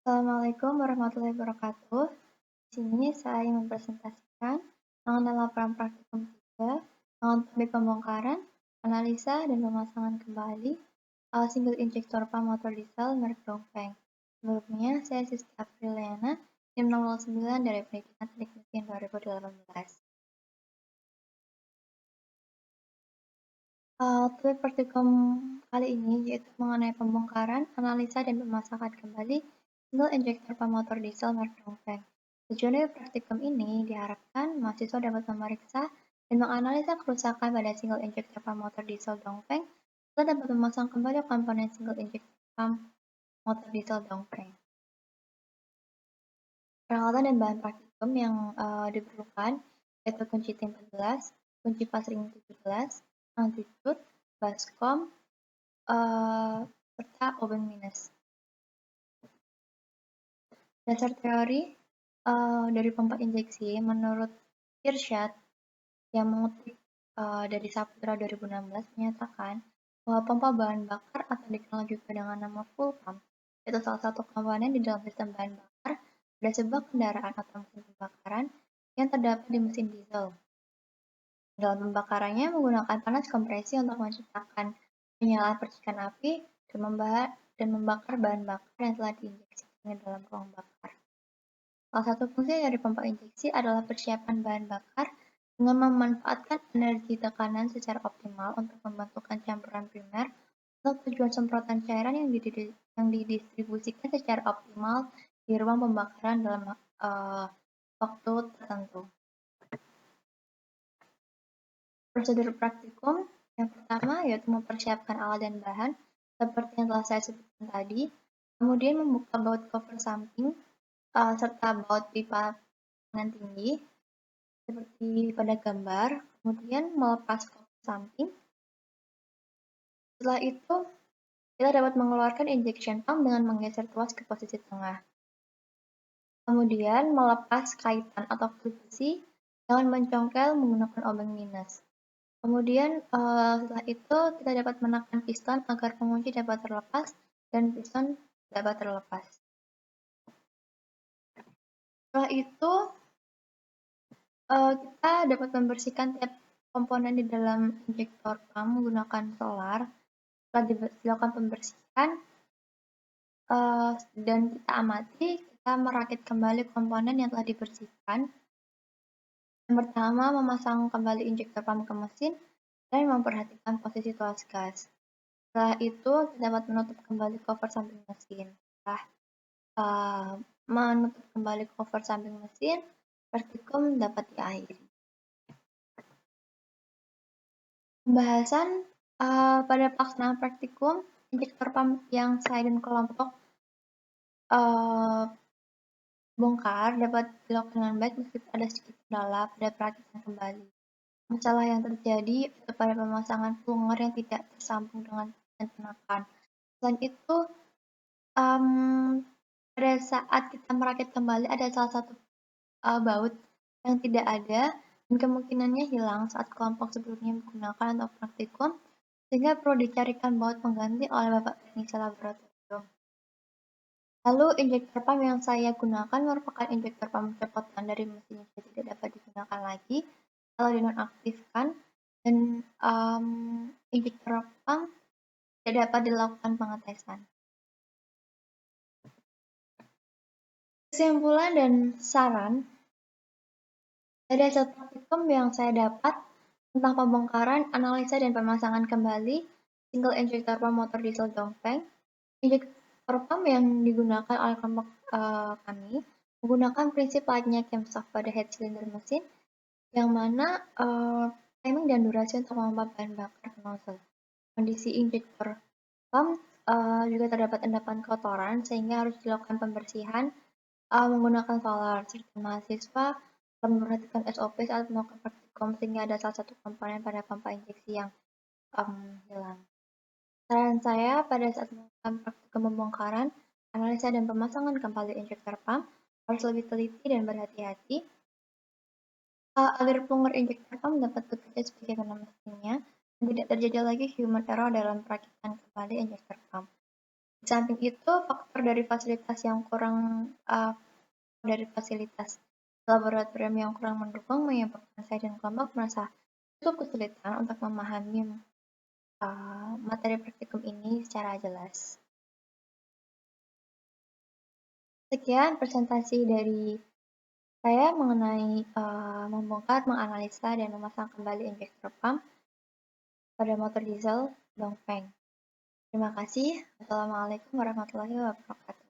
Assalamualaikum warahmatullahi wabarakatuh. Di sini saya mempresentasikan mengenai laporan praktikum 3 mengenai topik pembongkaran, analisa, dan pemasangan kembali single injektor pump motor diesel merek Dongfeng. Sebelumnya, saya Sisti Apriliana, NIM 009 dari Pendidikan Teknik Mesin 2018. Topik praktikum kali ini yaitu mengenai pembongkaran, analisa, dan pemasangan kembali single injector pump motor diesel merek Dongfeng. Tujuan dari praktikum ini diharapkan mahasiswa dapat memeriksa dan menganalisa kerusakan pada single injector pump motor diesel Dongfeng serta dapat memasang kembali komponen single injector pump motor diesel Dongfeng. Peralatan dan bahan praktikum yang diperlukan yaitu kunci tim 14, kunci pas ring 17, altitude, baskom, serta oben minus. Dasar teori dari pompa injeksi menurut Irsyad yang mengutip dari Saputra 2016 menyatakan bahwa pompa bahan bakar atau dikenal juga dengan nama full pump itu salah satu komponen di dalam sistem bahan bakar pada sebuah kendaraan atau mesin pembakaran yang terdapat di mesin diesel. Dalam pembakarannya menggunakan panas kompresi untuk menciptakan penyalaan percikan api dan membakar bahan bakar yang telah diinjeksikan ke dalam ruang bakar. Salah satu fungsi dari pompa injeksi adalah persiapan bahan bakar dengan memanfaatkan energi tekanan secara optimal untuk membentukkan campuran primer untuk tujuan semprotan cairan yang didistribusikan secara optimal di ruang pembakaran dalam waktu tertentu. Prosedur praktikum yang pertama yaitu mempersiapkan alat dan bahan seperti yang telah saya sebutkan tadi, kemudian membuka baut cover samping serta baut pipa tekanan tinggi seperti pada gambar, kemudian melepas cover samping. Setelah itu, kita dapat mengeluarkan injection pump dengan menggeser tuas ke posisi tengah. Kemudian melepas kaitan atau klip besi dengan mencongkel menggunakan obeng minus. Kemudian setelah itu kita dapat menekan piston agar pengunci dapat terlepas dan piston dapat terlepas. Setelah itu kita dapat membersihkan tiap komponen di dalam injektor pump menggunakan solar. Setelah dilakukan pembersihan dan kita amati, kita merakit kembali komponen yang telah dibersihkan. Yang pertama, memasang kembali injektor pump ke mesin dan memperhatikan posisi tuas gas. Setelah itu, kita dapat menutup kembali cover samping mesin. Setelah menutup kembali cover samping mesin, praktikum dapat diakhiri. Pembahasan pada pelaksanaan praktikum injektor pump yang saya dan kelompok bongkar dapat dilakukan dengan baik meskipun ada sedikit kendala pada perakitan kembali. Masalah yang terjadi itu pada pemasangan plunger yang tidak tersambung dengan penakan. Selain itu, pada saat kita merakit kembali ada salah satu baut yang tidak ada dan kemungkinannya hilang saat kelompok sebelumnya menggunakan untuk praktikum, sehingga perlu dicarikan baut pengganti oleh Bapak Teknisi Laboratorium. Lalu injektor pump yang saya gunakan merupakan injektor pump copotan dari mesin yang tidak dapat digunakan lagi kalau dinonaktifkan dan injektor pump tidak dapat dilakukan pengetesan. Kesimpulan dan saran dari hasil praktikum yang saya dapat tentang pembongkaran, analisa, dan pemasangan kembali single injector pump motor diesel Dongfeng. Injektor pump yang digunakan oleh kelompok kami menggunakan prinsip layaknya camshaft pada head cylinder mesin, yang mana timing dan durasi untuk memompa bahan bakar ke nozzle. Kondisi injektor pump juga terdapat endapan kotoran sehingga harus dilakukan pembersihan menggunakan solar. Serta mahasiswa memperhatikan SOP saat melakukan praktikum sehingga ada salah satu komponen pada pompa injeksi yang hilang. Saran saya pada saat melakukan praktikum pembongkaran, analisa dan pemasangan kembali injektor pump harus lebih teliti dan berhati-hati agar plunger injektor pump dapat bekerja sebagaimana mestinya dan tidak terjadi lagi human error dalam perakitan kembali injektor pump. Di samping itu, faktor dari fasilitas yang kurang uh, dari fasilitas laboratorium yang kurang mendukung menyebabkan saya dan kelompok merasa cukup kesulitan untuk memahami materi praktikum ini secara jelas. Sekian presentasi dari saya mengenai membongkar, menganalisa, dan memasang kembali injektor pump pada motor diesel Dongfeng. Terima kasih. Assalamualaikum warahmatullahi wabarakatuh.